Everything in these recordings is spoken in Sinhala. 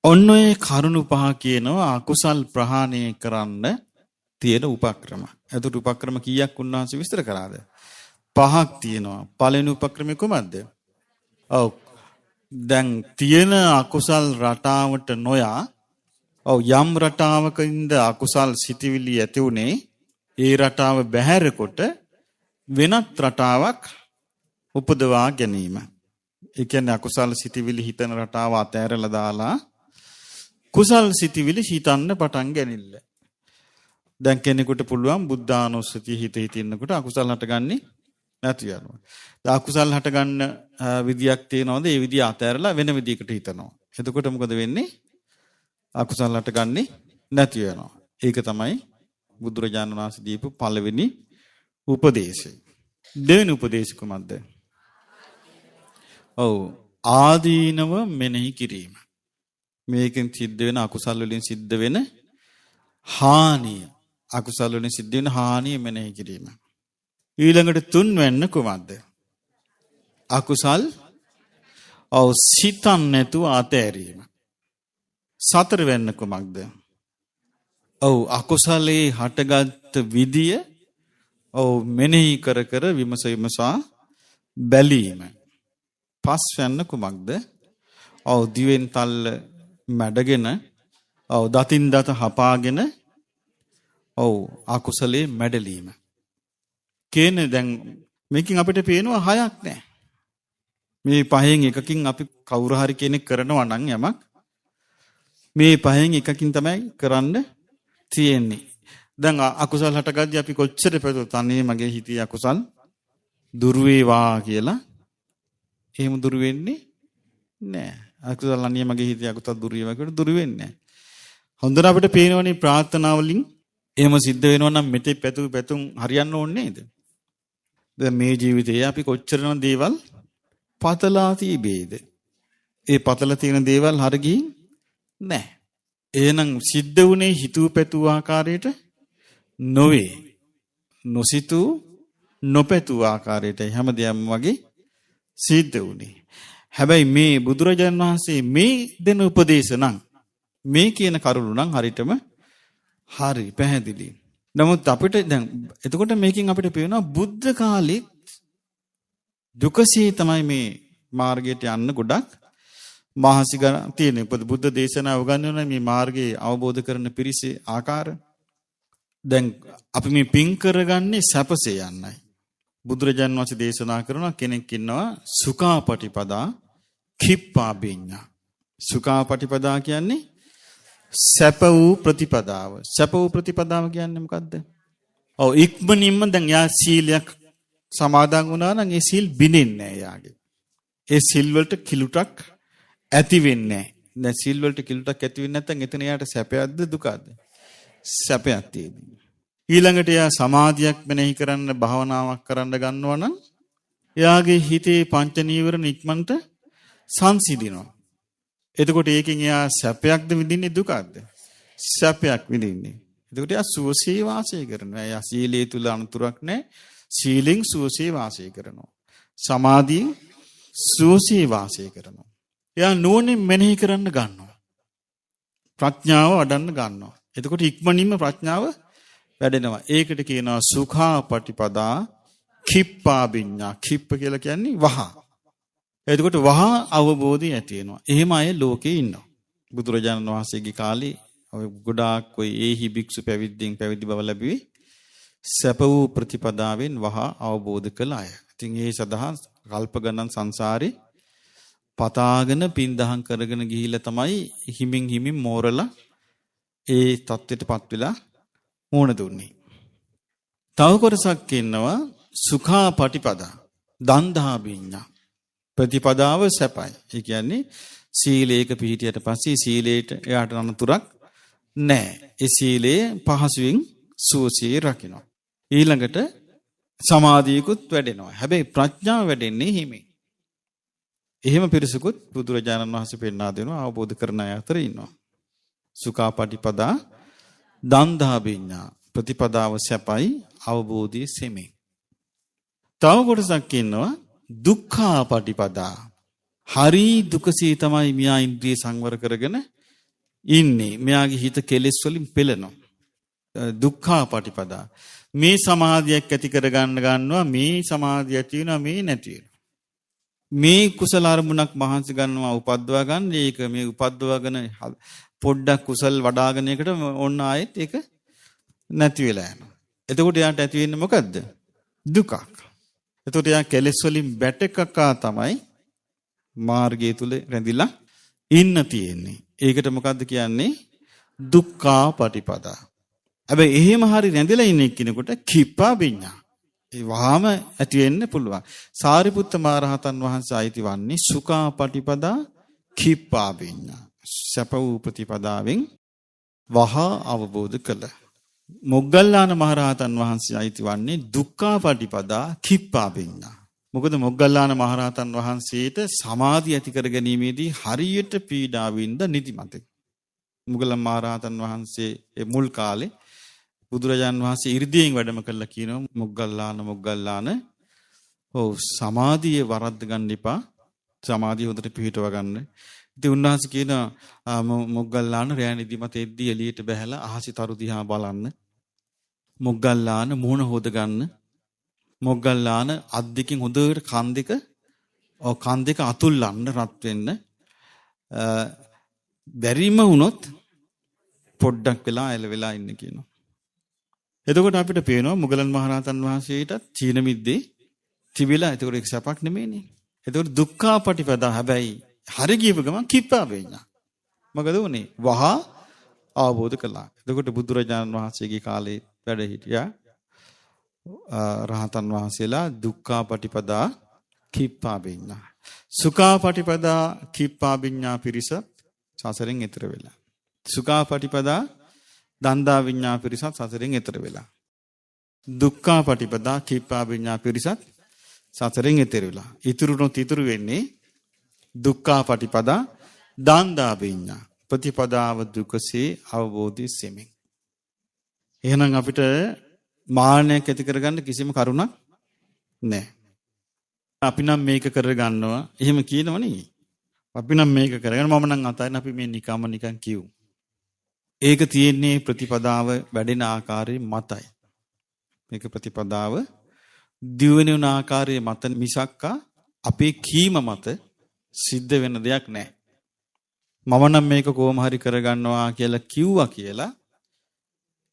ඔන්න ඔය කරුණු පහ කියනවා අකුසල් ප්‍රහාණය කරන්න තියෙන උපක්‍රම. එතකොට උපක්‍රම කීයක් උන්වහන්සේ විස්තර කරාද? පහක් තියෙනවා. පළවෙනි උපක්‍රමය කොහමද? ඔව්. දැන් තියෙන අකුසල් රටාවට නොයා යම් රටාවකින්ද අකුසල් සිටිවිලි ඇති උනේ ඒ රටාව බැහැරකොට වෙනත් රටාවක් උපදවා ගැනීම. ඒ කියන්නේ අකුසල් සිටිවිලි හිතන රටාව අතහැරලා දාලා කුසල් සිටිවිලි හිතන්න පටන් ගැනීමල. දැන් කෙනෙකුට පුළුවන් බුද්ධානුස්සතිය හිත හිතින්නකොට අකුසල් හටගන්නේ නැති යනවා. අකුසල් හටගන්න විදියක් තියෙනවද? ඒ විදිය අතහැරලා වෙන විදියකට හිතනවා. එතකොට මොකද වෙන්නේ? අකුසල් හටගන්නේ නැති වෙනවා. ඒක තමයි බුදුරජාණන් වහන්සේ දීපු පළවෙනි උපදේශය. දෙවෙනි උපදේශය කොහොමද? ඔව් ආදීනව මෙනෙහි කිරීම. මේකෙන් සිද්ධ වෙන අකුසල් වලින් සිද්ධ වෙන හානිය. අකුසල් වලින් සිද්ධ වෙන හානිය මෙනෙහි කිරීම. ඊළඟට තුන්වෙන්න කොහොමද? අකුසල් සිතන් නැතුව අතෑරීම. සතර වෙන්න කොහොමද? අකුසලේ හටගත් විදිය මෙනෙහි කර කර විමසා බැලීම. පස් වෙන්න කොහොමද? දිවෙන් තල්ල මැඩගෙන දතින් දත හපාගෙන අකුසලේ මැඩලීම. කියන්නේ දැන් මේකෙන් අපිට පේනවා හයක් නෑ. මේ පහෙන් එකකින් අපි කවුරු හරි කෙනෙක් කරනවා නම් යමක් මේ පහෙන් එකකින් තමයි කරන්න තියෙන්නේ. දැන් අකුසල් හටගද්දී අපි කොච්චර පැතුවත් අනේ මගේ හිතේ අකුසල් දුර වේවා කියලා එහෙම දුර වෙන්නේ නෑ. අකුසල් අනේ මගේ හිතේ අකුසල් දුර වේවා කියලා දුර වෙන්නේ නෑ. හොඳට අපිට පේනවනේ ප්‍රාර්ථනා වලින් එහෙම සිද්ධ වෙනවා නම් මෙතේ පැතුම් හරියන්න ඕනේ නේද? දැන් මේ ජීවිතේ අපි කොච්චරනම් දේවල් පතලා තිබේද? ඒ පතලා තියෙන දේවල් හරි ගිහින් නැහැ. එහෙනම් සිද්ධ වුණේ හිතුව පැතුව ආකාරයට නොවේ. නොසිතූ නොපැතුව ආකාරයට හැමදේම වගේ සිද්ධ වුණේ. හැබැයි මේ බුදුරජාණන් වහන්සේ මේ දෙන උපදේශ නම් මේ කියන කරුණු නම් හරියටම හරි පැහැදිලි. නමුත් අපිට දැන් එතකොට මේකෙන් අපිට පේනවා බුද්ධ කාලේ දුකසේ තමයි මේ මාර්ගයට යන්න ගොඩක් මහසි ගණන් තියෙන. බුද්ධ දේශනාව උගන්වන මේ මාර්ගයේ අවබෝධ කරන පිරිසේ ආකාර. දැන් අපි මේ පින් කරගන්නේ සැපසේ යන්නයි. බුදුරජාන් වහන්සේ දේශනා කරනවා කෙනෙක් ඉන්නවා සුඛාපටිපදා කිප්පාබිඤ්ඤා. සුඛාපටිපදා කියන්නේ සැප වූ ප්‍රතිපදාව. සැප වූ ප්‍රතිපදාව කියන්නේ මොකද්ද? ඉක්මනින්ම දැන් යා සීලයක් සමාදන් වුණා නම් ඒ සීල් බිඳින්නේ නැහැ යාගේ. ඒ සීල් වලට කිලුටක් ඇති වෙන්නේ නැහැ. දැන් සීල් වලට කිලුටක් ඇති වෙන්නේ නැත්නම් එතන යාට සැපයක්ද දුකද? සැපයක් තියෙනවා. ඊළඟට යා සමාධියක් මෙනෙහි කරන්න භාවනාවක් කරන්න ගන්නවා නම් එයාගේ හිතේ පංච නීවරණ ඉක්මනට සංසිඳිනවා. එතකොට ඒකෙන් එයා සැපයක්ද විඳින්නේ දුකක්ද? සැපයක් විඳින්නේ. එතකොට එයා සුවසේ වාසය කරනවා. එයා සීලයේ තුල අනුතරක් නැහැ. සීලෙන් සුවසේ වාසය කරනවා. සමාධියෙන් සුවසේ වාසය කරනවා. එයා නුවණින් මෙනෙහි කරන්න ගන්නවා. ප්‍රඥාව වඩන්න ගන්නවා. එතකොට ඉක්මනින්ම ප්‍රඥාව වැඩෙනවා. ඒකට කියනවා සුඛාපටිපදා කිප්පාබිඤ්ඤා. කිප්ප කියලා කියන්නේ වහ. එතකොට වහා අවබෝධය ඇති වෙනවා. එහෙම අය ලෝකේ ඉන්නවා. බුදුරජාණන් වහන්සේගේ කාලේ ගොඩාක් ඔය ඒහි භික්ෂු පැවිද්දෙන් පැවිදි බව ලැබුවේ සැප වූ ප්‍රතිපදාවෙන් වහා අවබෝධ කළ අය. ඉතින් ඒ සඳහා කල්ප ගණන් සංසාරේ පතාගෙන පින්දහම් කරගෙන ගිහිල්ලා තමයි හිමින් මෝරලා ඒ தත්ත්වයටපත් වෙලා මුණ දුන්නේ. තව කොටසක් ඉන්නවා සුඛාපටිපදා දන්දහාබිඤ්ඤා. ප්‍රතිපදාව සැපයි. ඒ කියන්නේ සීලේක පිහිටියට පස්සේ සීලේට එයාට අනතුරක් නැහැ. ඒ සීලේ පහසුවෙන් සුවසේ රකින්න. ඊළඟට සමාධියකුත් වැඩෙනවා. හැබැයි ප්‍රඥාව වැඩෙන්නේ හිමේ. එහෙම පිරිසකුත් බුදුරජාණන් වහන්සේ පෙන්වා දෙනවා අවබෝධ කරන අය අතර ඉන්නවා. සුඛාපටිපදා දන්දහාබිඤ්ඤා. ප්‍රතිපදාව සැපයි අවබෝධය සෙමේ. තව කොටසක් ඉන්නවා දුක්ඛාපටිපදා. හරි දුකසේ තමයි මියා ඉන්ද්‍රිය සංවර කරගෙන ඉන්නේ. මෙයාගේ හිත කෙලෙස් වලින් පෙළෙනවා. දුක්ඛා පටිපදා. මේ සමාධියක් ඇති කර ගන්නවා මේ සමාධිය ඇති වෙනවා මේ නැති වෙනවා. මේ කුසල අරමුණක් මහන්සි ගන්නවා උපද්දවා ගන්න. ඒක මේ උපද්දවාගෙන පොඩ්ඩක් කුසල් වඩාගෙන එකට ඔන්න ආයෙත් ඒක නැති වෙලා යනවා. එතකොට යාට ඇති වෙන්නේ මොකද්ද? දුකක්. එතකොට යා කෙලෙස් වලින් බැටකකා තමයි මාර්ගය තුල රැඳිලා ඉන්න තියෙන්නේ. ඒකට මොකද්ද කියන්නේ? දුක්ඛා පටිපදා. හැබැයි එහෙම හරි රැඳිලා ඉන්න කෙනෙකුට කිප්පා විඤ්ඤා. ඒ වහාම ඇති වෙන්න පුළුවන්. සාරිපුත්ත මහරහතන් වහන්සේ අයිති වන්නේ සුඛා පටිපදා කිප්පා විඤ්ඤා. සැප වූ ප්‍රතිපදාවෙන් වහා අවබෝධ කළ. මොග්ගල්ලාන මහරහතන් වහන්සේ අයිති වන්නේ දුක්ඛා පටිපදා කිප්පා විඤ්ඤා. මොකද මොග්ගල්ලාන මහරහතන් වහන්සේට සමාධිය ඇති කර ගැනීමේදී හරියට පීඩා විඳ නිදිමතේ. මොග්ගල්ලාන මහරහතන් වහන්සේ මුල් කාලේ බුදුරජාන් වහන්සේ 이르දියෙන් වැඩම කළා කියනවා මොග්ගල්ලාන ඔව් සමාධිය වරද්ද ගන්න එපා. සමාධිය හොඳට පිහිටව ගන්න. ඉතින් උන්වහන්සේ කියනවා මොග්ගල්ලාන රෑ නිදිමතෙද්දී එළියට බැහැලා අහසි තරු දිහා බලන්න. මොග්ගල්ලාන මුහුණ හොද ගන්න. මොග්ගල්ලාන අත් දෙකෙන් හොඳට කන් දෙක අතුල්ලන්න රත් වෙන්න. බැරිම වුණොත් පොඩ්ඩක් වෙලා ඇල වෙලා ඉන්න කියනවා. එතකොට අපිට පේනවා මුගලන් මහරහතන් වහන්සේට චීන මිද්දේ තිබිලා එතකොට ඒක සපක් නෙමෙයිනේ. එතකොට දුක්ඛා පටිපදා හැබැයි හරි ගියව ගමන් කිප්පා වෙඤ්ඤා. මොකද උනේ? වහා අවබෝධ කළා. එතකොට බුදුරජාණන් වහන්සේගේ කාලේ වැඩ හිටියා රහතන් වහන්සේලා දුක්ඛා පටිපදා කිප්පා විඤ්ඤා. සුඛා පටිපදා කිප්පා විඤ්ඤා පිරිස සසරෙන් එතර වෙලා. සුඛා පටිපදා දන්දා විඤ්ඤා පිරිසත් සසරෙන් එතර වෙලා. දුක්ඛා පටිපදා කිප්පා විඤ්ඤා පිරිසත් සසරෙන් එතර වෙලා. ඉතුරු වෙන්නේ දුක්ඛා පටිපදා දන්දා විඤ්ඤා. ප්‍රතිපදාව දුකසේ අවබෝධය සෙමින්. එහෙනම් අපිට මාන්නයක් ඇති කරගන්න කිසිම කරුණක් නැහැ. අපි නම් මේක කරගන්නවා. එහෙම කියනවනේ. අපි නම් මේක කරගෙන මම නම් අතයින් අපි මේ නිකන් කියමු. ඒක තියෙන්නේ ප්‍රතිපදාව වැඩෙන ආකාරයේ මතයි. මේක ප්‍රතිපදාව දියුණු වෙන ආකාරයේ මත මිසක්කා අපේ කීම මත සිද්ධ වෙන දෙයක් නැහැ. මම නම් මේක කොහොම හරි කරගන්නවා කියලා කිව්වා කියලා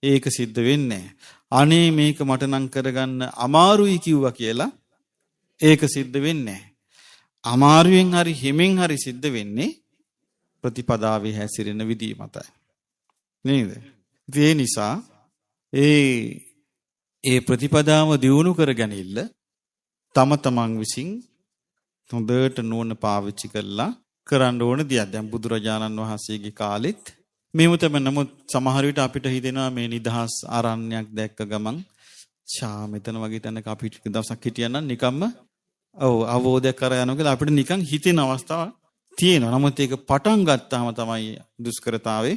ඒක සිද්ධ වෙන්නේ නැහැ. අනේ මේක මට නම් කරගන්න අමාරුයි කිව්වා කියලා ඒක සිද්ධ වෙන්නේ නැහැ. අමාරුවෙන් හරි හිමෙන් හරි සිද්ධ වෙන්නේ ප්‍රතිපදාවේ හැසිරෙන විදිහ මතයි. නේද? ඒ නිසා ඒ ප්‍රතිපදාව දියුණු කරගනින්න තම තමන් විසින් හොඳට නුවණ පාවිච්චි කරලා කරන්න ඕන දෙයක්. දැන් බුදුරජාණන් වහන්සේගේ කාලෙත් මෙහෙම තමයි. නමුත් සමහර විට අපිට හිතෙනවා මේ නිදහස් ආරණ්‍යයක් දැක්ක ගමන් මෙතන වගේ තැනක අපි දවසක් හිටියනම් නිකම්ම අවබෝධයක් කර යනවා කියලා අපිට නිකන් හිතෙන අවස්ථාවක් තියෙනවා. නමුත් ඒක පටන් ගත්තාම තමයි දුෂ්කරතාවේ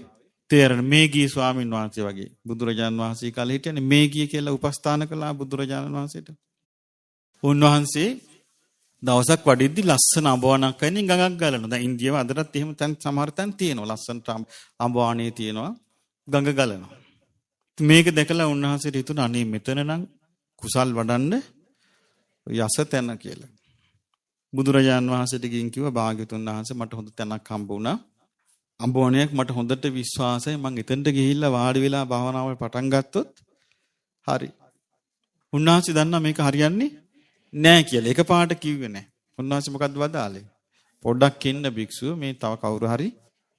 තේරෙන. මේගී ස්වාමීන් වහන්සේ වගේ බුදුරජාණන් වහන්සේ කාලේ හිටියනේ මේගී කියලා උපස්ථාන කළා බුදුරජාණන් වහන්සේට. උන්වහන්සේ දවසක් වඩිද්දි ලස්සන අඹවණක් අයින් ගඟක් ගලනවා. දැන් ඉන්දියාව අදටත් එහෙම තැන් සමහර තැන් තියෙනවා. ලස්සනට අඹවණේ තියෙනවා ගඟ ගලනවා. මේක දැකලා උන්වහන්සේට හිතුණා අනේ මෙතන නම් කුසල් වඩන්න යස තැන කියලා. බුදුරජාණන් වහන්සේට ගිහින් කිව්වා භාග්‍යවතුන් වහන්සේ මට හොඳ තැනක් හම්බ වුණා. අඹවණයක් මට හොඳට විශ්වාසයි. මං එතනට ගිහිල්ලා වාඩි වෙලා භාවනාව පටන් ගත්තොත් හරි. උන්වහන්සේ දන්නා මේක හරියන්නේ නෑ කියලා. එකපාරට කිව්වේ නෑ. උන්වහන්සේ මොකද්ද වදාළේ? පොඩ්ඩක් ඉන්න භික්ෂුව මේ තව කවුරු හරි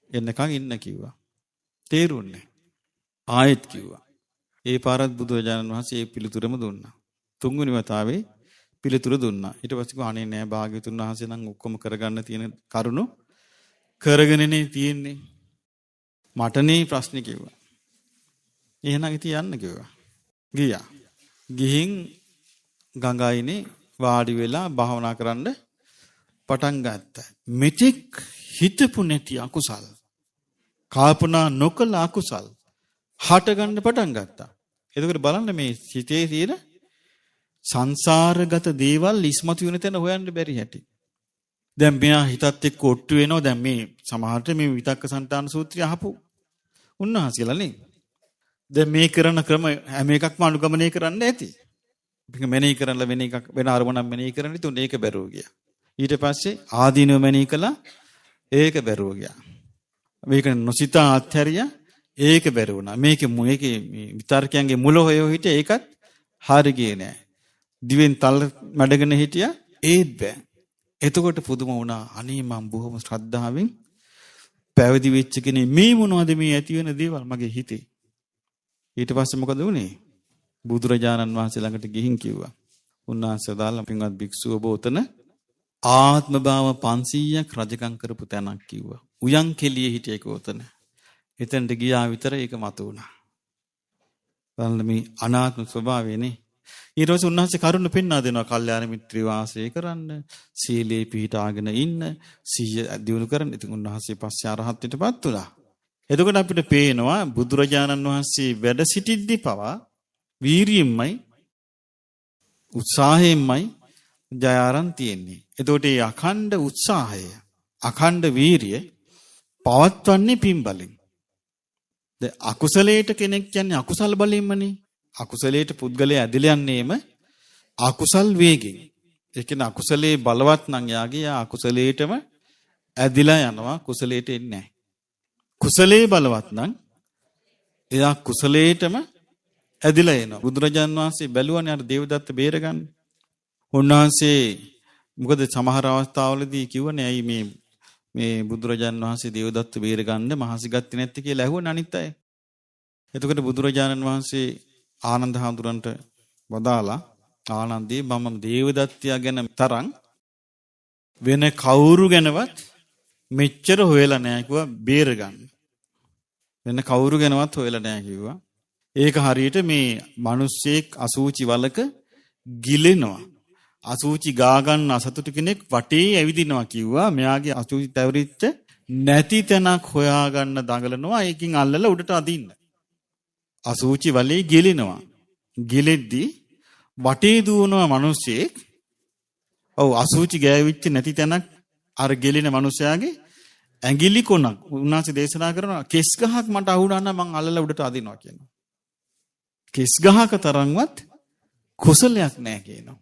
එන්නකන් ඉන්න කිව්වා. තේරුන්නේ. ආයෙත් කිව්වා. ඒ පාරත් බුදුරජාණන් වහන්සේ ඒ පිළිතුරම දුන්නා. තුන්වෙනි වතාවේ පිළිතුර දුන්නා. ඊට පස්සේ කිව්වා අනේ නෑ භාග්‍යවතුන් වහන්සේ නම් ඔක්කොම කරගන්න තියෙන කරුණු කරගෙනනේ තියෙන්නේ. මටනේ ප්‍රශ්නේ කිව්වා. එහෙනම් ඉතින් යන්න කිව්වා. ගියා. ගිහින් ගංගායිනේ වාඩි වෙලා භාවනා කරන්න පටන් ගත්තා. මෙතෙක් හිතපු නැති අකුසල් කල්පනා නොකළ අකුසල් හට ගන්න පටන් ගත්තා. එතකොට බලන්න මේ සිතේ තියෙන සංසාරගත දේවල් ඉස්මතු වෙන තැන හොයන්න බැරි හැටි. දැන් මෙයා හිතත් එක්ක ඔට්ටු වෙනවා. දැන් මේ සමහරට මේ විතක්ක සංතාන සූත්‍රය අහපු උන්වහන්සේලා නේ. දැන් මේ කරන ක්‍රම හැම එකක්ම අනුගමනය කරන්න ඇති. මේක මෙනෙහි කරලා වෙන එකක් වෙන අරමුණක් මෙනෙහි කරන්න ඉතින් ඒක බැරුව ගියා. ඊට පස්සේ ආදීනව මෙනෙහි කළා ඒක බැරුව ගියා. මේක නොසිතා අත්හැරියා ඒක බැරුව වුණා. මේකේ විතර්කයන්ගේ මුල හොයෝ හිටිය ඒකත් හරි ගියේ නෑ. දිවෙන් තල් මැඩගෙන හිටියා ඒත් බෑ. එතකොට පුදුම වුණා අනේ මම බොහොම ශ්‍රද්ධාවෙන් පැවිදි වෙච්ච කෙනෙක් මේ මොනවද මේ ඇති වෙන දේවල් මගේ හිතේ. ඊට පස්සේ මොකද වුනේ? බුදුරජාණන් වහන්සේ ළඟට ගිහින් කිව්වා. උන්වහන්සේ දාලා පින්වත් භික්ෂුව බෝතන ආත්ම භාව 500ක් රජකම් කරපු තැනක් කිව්වා. උයන් කෙලියේ හිටියේක උතන. එතනට ගියා විතර ඒක මතු වුණා. බලන්න මේ අනාත්ම ස්වභාවයනේ. ඊට පස්සේ උන්වහන්සේ කරුණ පෙන්වා දෙනවා කල්යාණ මිත්‍රි වාසය කරන්න, සීලේ පිහිටාගෙන ඉන්න, සිහිය දියුණු කරන්න. ඉතින් උන්වහන්සේ පස්සේ අරහත්ත්වයටපත් වුණා. එතකොට අපිට පේනවා බුදුරජාණන් වහන්සේ වැඩ සිටිද්දී පවා වීරියෙන්මයි උත්සාහයෙන්මයි ජය අරන් තියෙන්නේ. එතකොට මේ අඛණ්ඩ උත්සාහය, අඛණ්ඩ වීරිය පවත්වන්නේ පින් බලෙන්. දැන් අකුසලයට කෙනෙක් කියන්නේ අකුසල් බලයෙන්මනේ. අකුසලයට පුද්ගලයා ඇදලා යන්නේම අකුසල් වේගෙන්. ඒ කියන්නේ අකුසලේ බලවත් නම් යාගේ අකුසලයටම ඇදලා යනවා, කුසලයට එන්නේ නැහැ. කුසලේ බලවත් නම් එයා කුසලයටම ඇදිලා එනවා. බුදුරජාන් වහන්සේ බැලුවනේ අර දේවදත්ත බේරගන්න. උන්වහන්සේ මොකද සමහර අවස්ථාවලදී කිව්වනේ ඇයි මේ බුදුරජාන් වහන්සේ දේවදත්ත බේරගන්න මහසි ගත්තේ නැත්තේ කියලා ඇහුවනේ අනිත් අය. එතකොට බුදුරජාණන් වහන්සේ ආනන්ද හාමුදුරන්ට වදාලා ආනන්දේ මම දේවදත්තයා ගැන තරම් වෙන කවුරු ගැනවත් මෙච්චර හොයලා නැහැ කිව්වා බේරගන්න. වෙන කවුරු ගැනවත් හොයලා නැහැ කිව්වා. ඒක හරියට මේ මිනිස්සෙක් අසූචි වලක ගිලෙනවා. අසූචි ගා ගන්න අසතුටු කෙනෙක් වටේ ඇවිදිනවා කිව්වා. මෙයාගේ අසූචි තැවරිච්ච නැති තැනක් හොයාගන්න දඟලනවා. ඒකින් අල්ලලා උඩට අදින්න. අසූචි වලේ ගිලිනවා. ගිලෙද්දි වටේ දුවනවා මිනිස්සෙක්. ඔව් අසූචි ගෑවිච්ච නැති තැනක් අර ගෙලින මිනිසයාගේ ඇඟිලි කොනක් උන්වහන්සේ දේශනා කරනවා කෙස් ගහක් මට අහුණා නම් මං අල්ලලා උඩට අදිනවා කියනවා. කෙස් ගහක තරම්වත් කුසලයක් නැහැ කියනවා.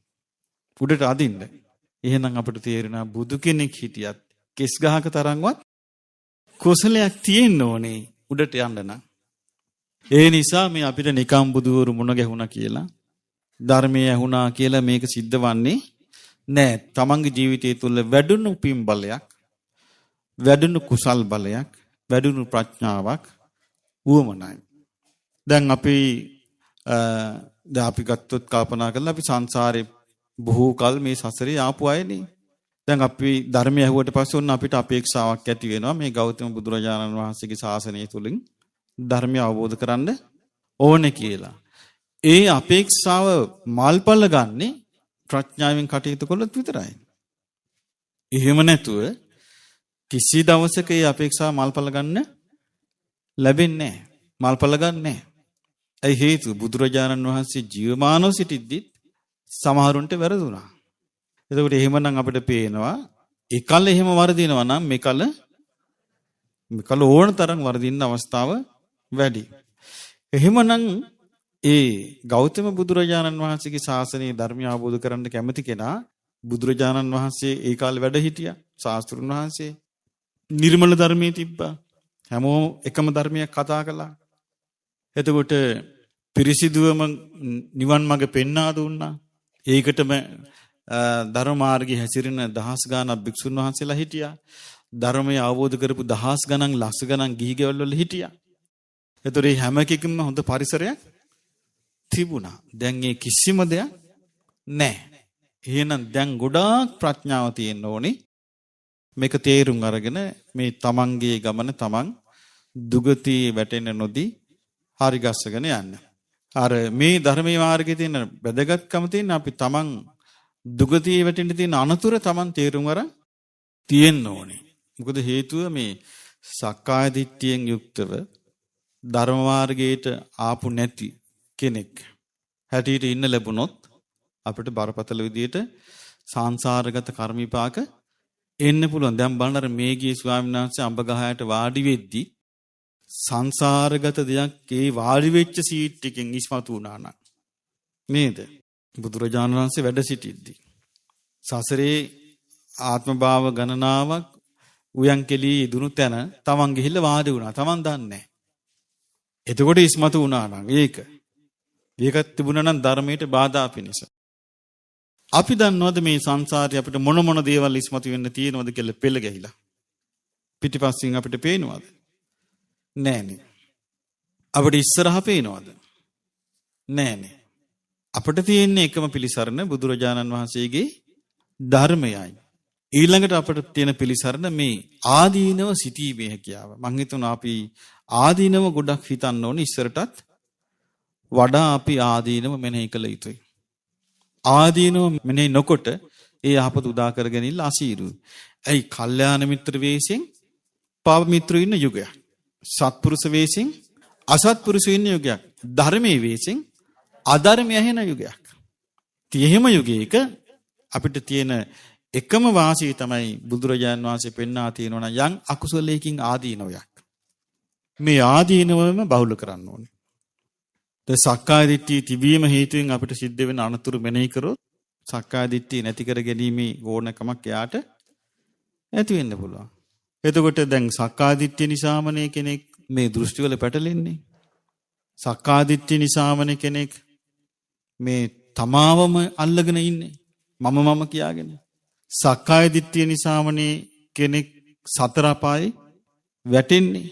උඩට අදින්න. එහෙනම් අපිට තේරෙනවා බුදු කෙනෙක් හිටියත් කෙස් ගහක තරම්වත් කුසලයක් තියෙන්න ඕනේ උඩට යන්න නම්. ඒ නිසා මේ අපිට නිකම් බුදුවරු මුණ ගැහුණා කියලා ධර්මයේ ඇහුණා කියලා මේක සිද්ධ වන්නේ නෑ. තමන්ගේ ජීවිතය තුළ වැඩුණු පින් බලයක්, වැඩුණු කුසල් බලයක්, වැඩුණු ප්‍රඥාවක් වුවමනයි. දැන් අපි ගත්තොත් කල්පනා කරලා අපි සංසාරේ බොහෝ කල් මේ සසරේ ආපු අයනේ. දැන් අපි ධර්මය ඇහුවට පස්සේ ඔන්න අපිට අපේක්ෂාවක් ඇති වෙනවා මේ ගෞතම බුදුරජාණන් වහන්සේගේ ශාසනය තුලින් ධර්මය අවබෝධ කරන්න ඕනේ කියලා. ඒ අපේක්ෂාව මල්පල ගන්නේ ප්‍රඥාවෙන් කටයුතු කළොත් විතරයි. එහෙම නැතුව කිසි දවසක ඒ අපේක්ෂාව මල්පල ගන්න ලැබෙන්නේ නැහැ. මල්පල ගන්න නැහැ. ඒ හේතුව බුදුරජාණන් වහන්සේ ජීවමානව සිටිද්දි සමහරුන්ට වැරදුනා. එතකොට එහෙමනම් අපිට පේනවා එකල එහෙම වරදිනවා නම් මේකල ඕන තරම් වරදින්න අවස්ථාව වැඩි. එහෙමනම් ඒ ගෞතම බුදුරජාණන් වහන්සේගේ ශාසනයේ ධර්මය අවබෝධ කරගන්න කැමති කෙනා බුදුරජාණන් වහන්සේ ඒ කාලේ වැඩ හිටියා. ශාස්ත්‍රුන් වහන්සේ නිර්මල ධර්මයේ තිබ්බා. හැමෝම එකම ධර්මයක් කතා කළා. එතකොට පිරිසිදුවම නිවන් මඟ පෙන්වා දුන්නා. ඒකටම ධර්ම මාර්ගයේ හැසිරෙන දහස් ගාණක් භික්ෂුන් වහන්සේලා හිටියා. ධර්මය අවබෝධ කරපු දහස් ගණන් ලක්ෂ ගණන් ගිහි ගෙවල් වල හිටියා. එතකොට මේ හැම එකකම හොඳ පරිසරයක් තිබුණා. දැන් ඒ කිසිම දෙයක් නැහැ. එහෙනම් දැන් ගොඩාක් ප්‍රඥාව තියෙන්න ඕනේ. මේක තේරුම් අරගෙන මේ තමන්ගේ ගමන තමන් දුගතිය වැටෙන්න නොදී හරි ගස්සගෙන යන්න. අර මේ ධර්මයේ මාර්ගයේ තියෙන වැදගත්කම තියෙන අපි තමන් දුගතිය වැටෙන්න තියෙන අනතුර තමන් තේරුම් අරන් තියෙන්න ඕනේ. මොකද හේතුව මේ සක්කාය දිට්ඨියෙන් යුක්තව ධර්ම මාර්ගයට ආපු නැති කෙනෙක් හැටියට ඉන්න ලැබුණොත් අපිට බරපතල විදියට සංසාරගත කර්ම විපාක එන්න පුළුවන්. දැන් බලන්න මේගියේ ස්වාමීන් වහන්සේ අඹ ගහයට වාඩි වෙද්දි සංසාරගත දෙයක් ඒ වාඩි වෙච්ච සීට් එකෙන් ඉස්මතු වුණා නම් නේද? බුදුරජාණන් වහන්සේ වැඩ සිටිද්දී සසරේ ආත්ම භාව ගණනාවක් උයන් කෙලී ඉදුණු තැන තමන් ගිහිල්ලා වාඩි වුණා. තමන් දන්නේ නැහැ. එතකොට ඉස්මතු වුණා නම් ඒකත් තිබුණා නම් ධර්මයට බාධා පිණිස. අපි දන්නවද මේ සංසාරේ අපිට මොන මොන දේවල් ඉස්මතු වෙන්න තියෙනවද කියලා පෙළ ගැහිලා? පිටිපස්සෙන් අපිට පේනවද? නෑනේ. අපිට ඉස්සරහා පේනවද? නෑනේ. අපිට තියෙන එකම පිළිසරණ බුදුරජාණන් වහන්සේගේ ධර්මයයි. ඊළඟට අපිට තියෙන පිළිසරණ මේ ආදීනව සිටීමේ හැකියාව. මං හිතනවා අපි ආදීනව ගොඩක් හිතන්න ඕනේ ඉස්සරටත් වඩා අපි ආදීනව මෙනෙහි කළ යුතුයි. ආදීනව මෙනෙහි නොකොට ඒ යහපත උදා කරගෙන අසීරුයි. ඇයි කල්යාණ මිත්‍ර වේශයෙන් පාප මිත්‍රයෝ ඉන්න යුගයක්. සත්පුරුෂ වේශයෙන් අසත්පුරුෂයෝ ඉන්න යුගයක්. ධර්මයේ වේශයෙන් අධර්මය ඇහෙන යුගයක්. එහෙම යුගයක අපිට තියෙන එකම වාසිය තමයි බුදුරජාන් වහන්සේ පෙන්වා තියෙනවා යම් අකුසලයකින් ආදීනවයක්. මේ ආදීනවම බහුල කරන්න ඕනේ. සක්කාය දිට්ඨිය තිබීම හේතුවෙන් අපිට සිද්ධ වෙන අනතුරු මෙනෙහි කරොත් සක්කාය දිට්ඨිය නැති කර ගැනීමේ ඕනකමක් එයාට ඇති වෙන්න පුළුවන්. එතකොට දැන් සක්කාය දිට්ඨිය නිසාමනේ කෙනෙක් මේ දෘෂ්ටි වල පැටලෙන්නේ. සක්කාය දිට්ඨිය නිසාමනේ කෙනෙක් මේ තමාවම අල්ලගෙන ඉන්නේ. මම කියාගෙන. සක්කාය දිට්ඨිය නිසාමනේ කෙනෙක් සතර අපායේ වැටෙන්නේ.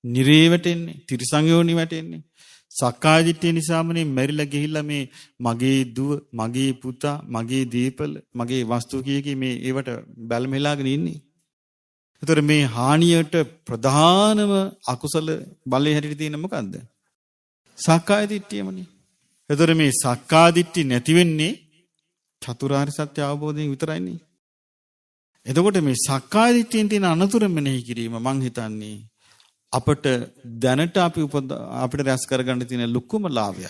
නිරේ වැටෙන්නේ. තිරිසන් යෝනි වැටෙන්නේ. සක්කාය දිට්ඨිය නිසාමනේ මැරිලා ගිහිල්ලා මේ මගේ දුව, මගේ පුතා, මගේ දීපල, මගේ වස්තු කීකී මේ ඒවට බැල්මෙලාගෙන ඉන්නේ. ඒතර මේ හානියට ප්‍රධානම අකුසල බලය හැටියට තියෙන මොකද්ද? සක්කාය දිට්ඨියමනේ. ඒතර මේ සක්කාය දිට්ඨිය නැති වෙන්නේ චතුරාර්ය සත්‍ය අවබෝධයෙන් විතරයිනේ. එතකොට මේ සක්කාය දිට්ඨියෙන් තියෙන අනතුරු මෙනෙහි කිරීම මං හිතන්නේ අපට දැනට අපිට රැස් කරගන්න තියෙන ලොකුම ලාභය.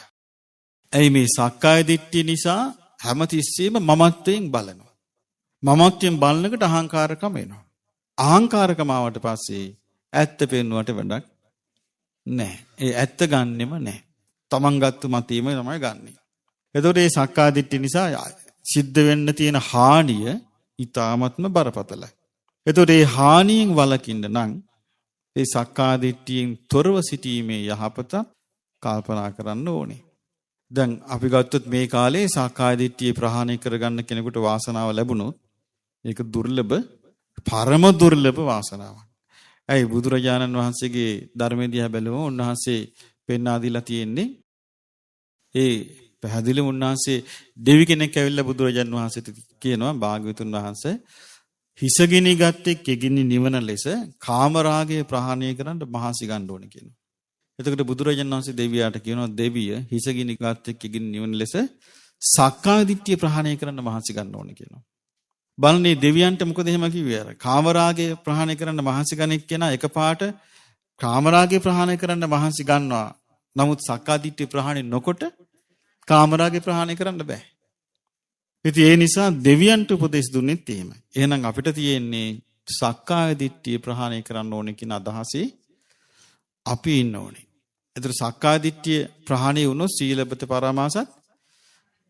ඇයි මේ සක්කාය දිට්ඨිය නිසා හැමතිස්සෙම මමත්වයෙන් බලනවා. මමත්වයෙන් බලනකොට අහංකාරකම එනවා. අහංකාරකම ආවට පස්සේ ඇත්ත පෙන්නුවට වැඩක් නැහැ. ඒ ඇත්ත ගන්නෙම නැහැ. තමන් ගත්ත මතීම තමයි ගන්නෙ. එතකොට මේ සක්කාය දිට්ඨිය නිසා සිද්ධ වෙන්න තියෙන හානිය ඊ타ත්ම බරපතලයි. එතකොට මේ හානියෙන් වළකින්න නම් ඒ සක්කාය දිට්ඨියෙන් තොරව සිටීමේ යහපත කල්පනා කරන්න ඕනේ. දැන් අපි ගත්තොත් මේ කාලේ සක්කාය දිට්ඨිය ප්‍රහාණය කරගන්න කෙනෙකුට වාසනාව ලැබුණොත් ඒක දුර්ලභ, පරම දුර්ලභ වාසනාවක්. ඇයි බුදුරජාණන් වහන්සේගේ ධර්මයේ දිහා බැලුවම උන්වහන්සේ පෙන්වා දීලා තියෙන්නේ ඒ පැහැදිලිව උන්වහන්සේ දෙවි කෙනෙක් ඇවිල්ලා බුදුරජාණන් වහන්සේට කියනවා භාග්‍යවතුන් වහන්සේ හිසගිනි ගත්තේ කෙගිනි නිවන ලෙස කාමරාගය ප්‍රහාණය කරන්න මහසි ගන්න ඕනේ කියනවා. එතකොට බුදුරජාණන් වහන්සේ දෙවියාට කියනවා දෙවිය හිසගිනි ගත්තේ කෙගිනි නිවන ලෙස සක්කාය දිට්ඨිය ප්‍රහාණය කරන්න මහසි ගන්න ඕනේ කියනවා. බලන්නේ දෙවියන්ට මොකද එහෙම කිව්වේ අර කාමරාගය ප්‍රහාණය කරන්න මහසි ගන්න කෙනා එකපාරට කාමරාගය ප්‍රහාණය කරන්න මහසි ගන්නවා. නමුත් සක්කාය දිට්ඨිය ප්‍රහාණය නොකොට කාමරාගය ප්‍රහාණය කරන්න බෑ. ඉතින් ඒ නිසා දෙවියන්ට උපදෙස් දුන්නෙත් එහෙමයි. එහෙනම් අපිට තියෙන්නේ සක්කාය දිට්ඨිය ප්‍රහාණය කරන්න ඕනේ කියන අදහසේ අපි ඉන්න ඕනේ. ඒතර සක්කාය දිට්ඨිය ප්‍රහාණය වුණොත් සීලබ්බත පරාමාසත්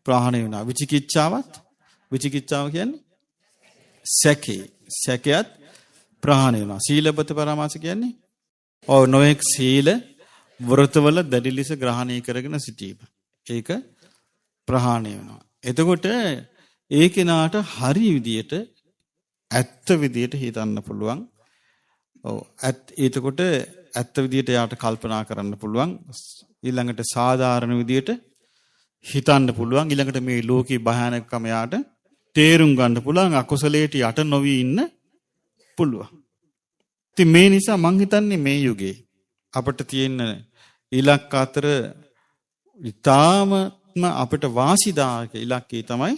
ප්‍රහාණය වෙනවා. විචිකිච්ඡාව කියන්නේ සැකයත් ප්‍රහාණය වෙනවා. සීලබ්බත පරාමාස කියන්නේ නොඑක් සීල වෘතවල දැඩි ලෙස ග්‍රහණය කරගෙන සිටීම. ඒක ප්‍රහාණය වෙනවා. එතකොට ඒ කෙනාට හරි විදියට ඇත්ත විදියට හිතන්න පුළුවන්. එතකොට ඇත්ත විදියට යාට කල්පනා කරන්න පුළුවන්. ඊළඟට සාධාරණ විදියට හිතන්න පුළුවන්. ඊළඟට මේ ලෝකේ භයානකකම යාට තේරුම් ගන්න පුළුවන්. අකුසලයට යට නොවි ඉන්න පුළුවන්. ඉතින් මේ නිසා මං හිතන්නේ මේ යුගයේ අපිට තියෙන ඉලක්ක අතර ඊටාම අපිට වාසිදායක ඉලක්කය තමයි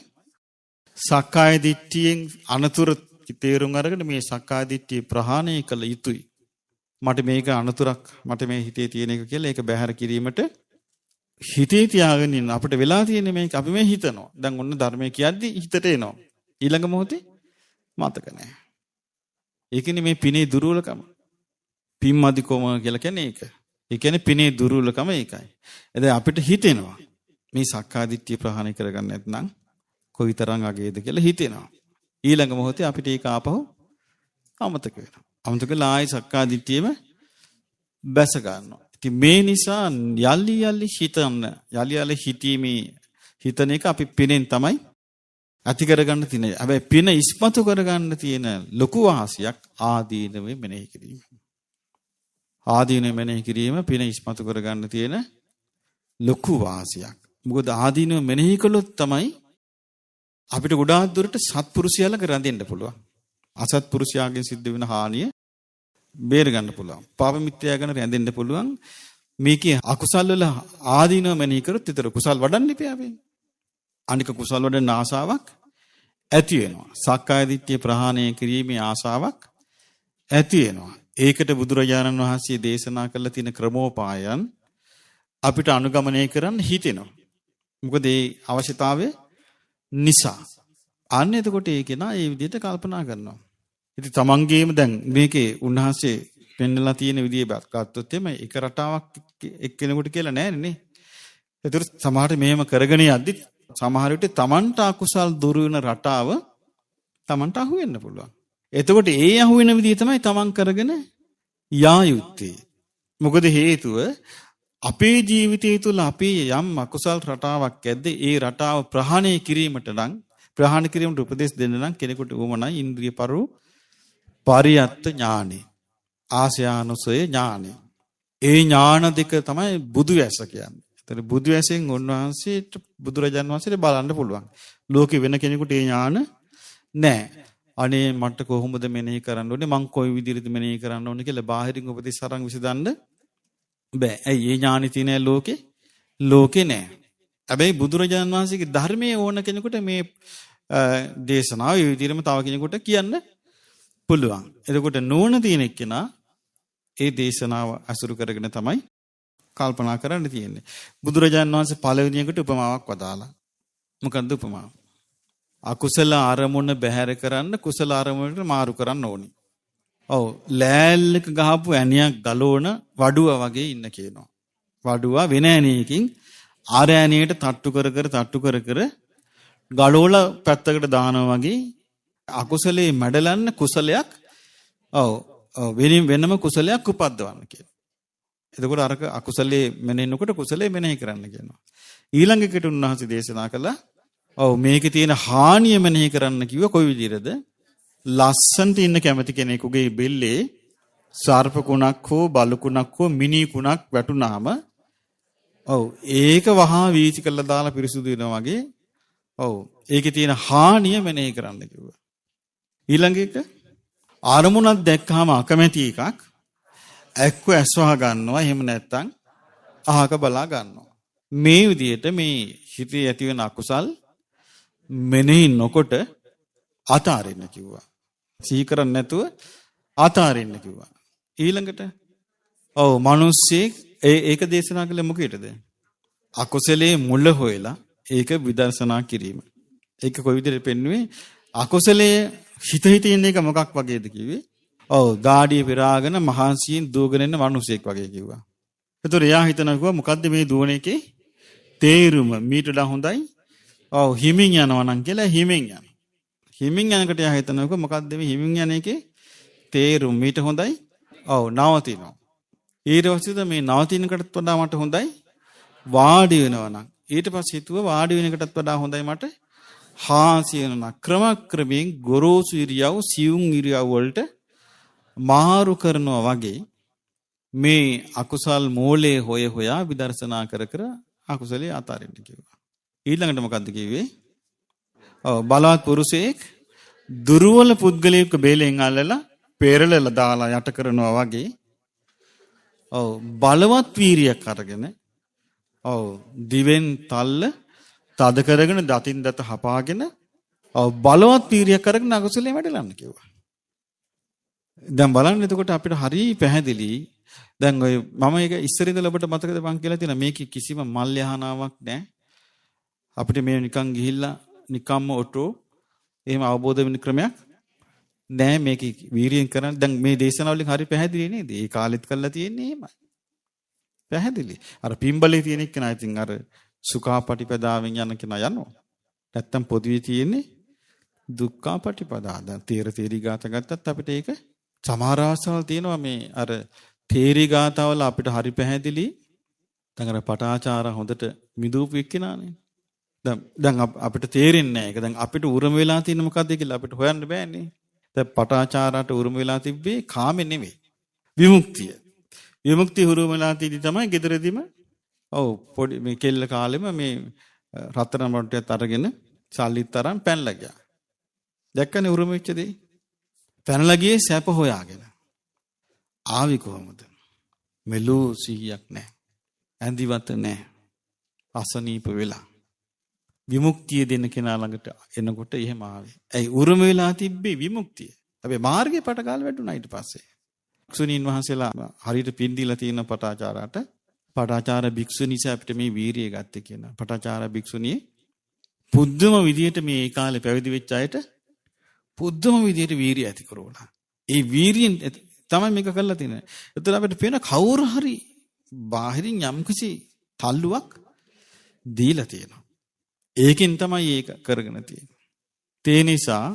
සක්කාය දිට්ඨියෙන් අනතුරු තේරුම් අරගෙන මේ සක්කාය දිට්ඨිය ප්‍රහාණය කළ යුතුයි. මට මේක අනතුරක් මට මේ හිතේ තියෙන එක කියලා ඒක බැහැර කිරීමට හිතේ තියාගෙන ඉන්න අපිට වෙලා තියෙන්නේ මේක අපි මේ හිතනවා. දැන් ඔන්න ධර්මයේ කියද්දි හිතට එනවා. ඊළඟ මොහොතේ මතක නැහැ. ඒකනේ මේ පිනේ දුර්වලකම. පිම්මදිකම කියලා කියන්නේ ඒක. ඒ කියන්නේ පිනේ දුර්වලකම ඒකයි. එතෙන් අපිට හිතෙනවා මේ සක්කාදිට්ඨිය ප්‍රහාණය කරගන්න නැත්නම් කොයිතරම් අගේද කියලා හිතෙනවා. ඊළඟ මොහොතේ අපිට ඒක ආපහු අමතක වෙනවා. අමතක වෙලා ආයි සක්කාදිට්ඨියම බැස ගන්නවා. ඉතින් මේ නිසා යලි යලි හිතන්න, යලි යලි හිතීමේ හිතන එක අපි පිනෙන් තමයි ඇති කරගන්න තියෙන්නේ. හැබැයි පින ඉස්මතු කරගන්න තියෙන ලොකු වාසියක් ආදීනවේ මෙනෙහි කිරීම. ආදීනවේ මෙනෙහි කිරීම පින ඉස්මතු කරගන්න තියෙන ලොකු වාසියක්. මොකද ආදීනව මෙනෙහි කළොත් තමයි අපිට ගොඩාක් දුරට සත්පුරුෂයාලක රැඳෙන්න පුළුවන්. අසත්පුරුෂයාගෙන් සිද්ධ වෙන හානිය බේර ගන්න පුළුවන්. පාප මිත්‍යාගෙන රැඳෙන්න පුළුවන්. මේකේ අකුසල් වල ආදීනව මෙනෙහි කරොත් විතර කුසල් වඩන්න ඉපේ අපි. අනික කුසල් වඩන ආසාවක් ඇති වෙනවා. සක්කාය දිට්ඨිය ප්‍රහාණය කිරීමේ ආසාවක් ඇති වෙනවා. ඒකට බුදුරජාණන් වහන්සේ දේශනා කළ තියෙන ක්‍රමෝපායන් අපිට අනුගමනය කරන්න හිතෙනවා. මොකද ඒ අවශ්‍යතාවය නිසා. අන්න එතකොට ඒක නා ඒ විදිහට කල්පනා කරනවා. ඉතින් තමන්ගේම දැන් මේකේ උන්වහන්සේ පෙන්නලා තියෙන විදිය ගත්තොත් එමේ එක රටාවක් එක්කෙනෙකුට කියලා නෑනේ නේ. ඒතර සමහරට මෙහෙම කරගෙන යද්දි සමහර විට තමන්ට අකුසල් දුරු වෙන රටාව තමන්ට අහු වෙන්න පුළුවන්. එතකොට ඒ අහු වෙන විදිය තමයි තමන් කරගෙන යා යුත්තේ. මොකද හේතුව අපේ ජීවිතය තුළ අපි යම් අකුසල් රටාවක් ඇද්ද ඒ රටාව ප්‍රහාණය කිරීමට නම් ප්‍රහාණය කිරීමට උපදෙස් දෙන්න නම් කෙනෙකුට උවමනයි ඉන්ද්‍රිය පරියත්ත ඥානෙ. ආශ්‍යානුසය ඥානෙ. ඒ ඥාන දෙක තමයි බුදු ඇස කියන්නේ. ඒතර බුදු ඇසෙන් උන්වහන්සේට බුදුරජාන් වහන්සේට බලන්න පුළුවන්. ලෝකෙ වෙන කෙනෙකුට ඒ ඥාන නැහැ. අනේ මට කොහොමද මෙනෙහි කරන්න ඕනේ මං කොයි විදිහටද මෙනෙහි කරන්න ඕනේ කියලා බාහිරින් උපදෙස් අරන් විසඳන්න බෑ. ඇයි ඒ ඥානෙ තියෙන ලෝකේ නෑ. හැබැයි බුදුරජාණන් වහන්සේගේ ධර්මයේ ඕන කෙනෙකුට මේ දේශනාව ඒ විදිහටම තව කෙනෙකුට කියන්න පුළුවන්. එතකොට නෝන තියෙන එක්කෙනා ඒ දේශනාව අසුරු කරගෙන තමයි කල්පනා කරන්න තියෙන්නේ. බුදුරජාණන් වහන්සේ පළවෙනියකට උපමාවක් වදාලා. මොකද්ද උපමාව? අකුසල අරමුණ බැහැර කරන්න කුසල අරමුණට මාරු කරන්න ඕනි. ඔව් ලෑල්ලක ගහපු ඇණියක් ගලවන වඩුවා වගේ ඉන්න කියනවා. වඩුවා වෙන ඇණියකින් ආර ඇණියට තට්ටු කර ගලවලා පැත්තකට දානවා වගේ අකුසලේ මැඩලන්න කුසලයක් වෙනම කුසලයක් උපද්දවන්න කියනවා. එතකොට අර අකුසලේ මෙනෙන්නකොට කුසලේ මෙනෙහි කරන්න කියනවා. ඊළඟ එකට උන්වහන්සේ දේශනා කළා මේකේ තියෙන හානිය මෙනෙහි කරන්න කිව්ව කොයි විදිහටද? ලස්සන්ට ඉන්න කැමති කෙනෙකුගේ බෙල්ලේ සර්ප කුණක් හෝ බලු කුණක් හෝ මිනි කුණක් වැටුනාම ඒක වහා වීසි කළා දාලා පිරිසුදු වෙනවා වගේ ඒකේ තියෙන හානිය මෙනෙහි කරන්න කිව්වා. ඊළඟ එක අරමුණක් දැක්කම අකමැති එකක් එක්ක ඇස්වහ ගන්නවා එහෙම නැත්නම් අහක බලා ගන්නවා. මේ විදිහට මේ හිතේ ඇති වෙන අකුසල් මෙනෙහි නොකොට අතාරින්න කිව්වා. සිහි කරන්නේ නැතුව අතාරින්න කිව්වා. ඊළඟට මිනිස්සෙක් ඒක දේශනා කළේ මොකේද? අකුසලයේ මුල හොයලා ඒක විදර්ශනා කිරීම. ඒක කොයි විදිහට පෙන්වුවේ? අකුසලයේ හිත ඉන්න එක මොකක් වගේද කිව්වේ? ගාඩිය පෙරාගෙන මහන්සියෙන් දුවගෙන යන මිනිසෙක් වගේ කිව්වා. ඒතර එයා හිතනවා මොකද්ද මේ දුවන එකේ තේරුම? මීට වඩා හොඳයි හිමින් යනවා නම් කියලා හිමින් යනවා. හිමින් යනකොට එයා හිතනවා මොකද්ද මේ හිමින් යන එකේ තේරුම? මීට හොඳයි නවතිනවා. ඊට පස්සේ මේ නවතිනකටත් වඩා මට හොඳයි වාඩි වෙනවා නම්. ඊට පස්සේ හිතුවා වාඩි වෙන එකටත් වඩා හොඳයි මට හාන්සි වෙනවා. ක්‍රමක්‍රමයෙන් ගොරෝසු ඉරියව් සියුම් ඉරියව් වලට මාරු කරනවා වගේ මේ අකුසල් මූලයේ හොයා විදර්ශනා කර අකුසලයේ අතාරින්න කිව්වා. ඊළඟට මොකද්ද කිව්වේ? බලවත් පුරුෂයෙක් දුර්වල පුද්ගලයෙක් බේලෙන් අල්ලලා පෙරලලා දාලා යට කරනවා වගේ බලවත් වීරියක් අරගෙන දිවෙන් තල්ල තද කරගෙන දතින් දත හපාගෙන බලවත් වීරියක් අරගෙන අකුසලයේ වැඩලන්න කිව්වා. දැන් බලන්න එතකොට අපිට හරි පැහැදිලි. දැන් ඔය මම ඒක ඉස්සර ඉඳලා ඔබට මතකද මං කියලා තියෙනවා මේකේ කිසිම මල් යහනාවක් නැහැ. අපිට මේ නිකන් ගිහිල්ලා නිකම්ම ඔටෝ එහෙම අවබෝධ වෙන ක්‍රමයක් නෑ මේක වීරියෙන් කරන්න. දැන් මේ දේශනාවලින් හරි පැහැදිලි නේද? ඒ කාලෙත් කරලා තියෙන්නේ එහෙමයි. පැහැදිලි. අර පිම්බලේ තියෙන එක නා ඉතින් අර සුඛාපටිපදාවෙන් යන කෙනා යනවා. නැත්තම් පොදුවේ තියෙන්නේ දුක්ඛාපටිපදා. දැන් තේරි ගාත ගත්තත් අපිට ඒක සමහර අවස්ථාවල් තියෙනවා මේ අර තේරි ගාතවල අපිට හරි පැහැදිලි. දැන් අර පටාචාර හොඳට මිදූපු එක්කෙනානේ. දැන් අපිට තේරෙන්නේ නැහැ. ඒක දැන් අපිට උරුම වෙලා තියෙන මොකද්ද කියලා අපිට හොයන්න බෑනේ. දැන් පටාචාරාට උරුම වෙලා තිබ්බේ කාමෙ නෙමෙයි. විමුක්තිය. විමුක්තිය උරුම වෙලා තියදී තමයි ගෙදරදීම ඔව් පොඩි මේ කෙල්ල කාලෙම මේ රත්තරන් බඩටත් අරගෙන සල්ලිත් තරම් පැනලා ගියා. දැක්කනේ උරුම වෙච්ච දේ. පැනලා ගියේ සැප හොයාගෙන. ආවි කොහමද? මෙලෝ සිහියක් නැහැ. ඇඳිවත නැහැ. අසනීප වෙලා. විමුක්තිය දෙන්න කෙනා ළඟට එනකොට එහෙම ආවේ. ඇයි උරුම වෙලා තිබ්බේ විමුක්තිය. හැබැයි මාර්ගේ පටකාල වැටුණා ඊට පස්සේ. භික්ෂුණීන් වහන්සේලා හරියට පින් දීලා තියෙන පටාචාරාට පටාචාර භික්ෂුණීස අපිට මේ වීරිය ගත්තේ කියන. පටාචාර භික්ෂුණිය පුදුම විදියට මේ කාලේ පැවිදි වෙච්ච අයට පුදුම විදියට වීරිය ඇති කරවලා. ඒ වීරියෙන් තමයි මේක කරලා තියෙන්නේ. ඒතර අපිට පේන කවුරු හරි බාහිරින් යම්කිසි තල්ලුවක් දීලා තියෙනවා. ඒකෙන් තමයි ඒක කරගෙන තියෙන්නේ. ඒ නිසා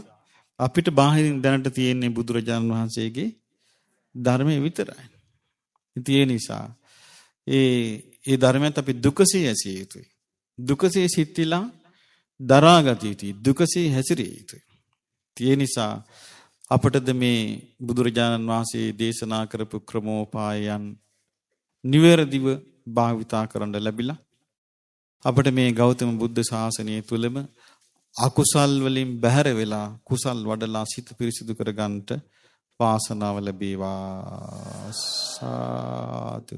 අපිට බාහිරින් දැනට තියෙන්නේ බුදුරජාණන් වහන්සේගේ ධර්මයේ විතරයි. ඒ නිසා ඒ ධර්මයත් අපි දුකසේ ඇසිය යුතුයි. දුකසේ සිටිලා දරාගත යුතුයි. දුකසේ හැසිරිය යුතුයි. ඒ නිසා අපටද මේ බුදුරජාණන් වහන්සේ දේශනා කරපු ක්‍රමෝපායයන් නිවැරදිව භාවිතා කරන්න ලැබිලා අපට මේ ගෞතම බුද්ධ ශාසනය තුලම අකුසල් වලින් බැහැර වෙලා කුසල් වඩලා සිත පිරිසිදු කරගන්නට වාසනාව ලැබේවා. සාදු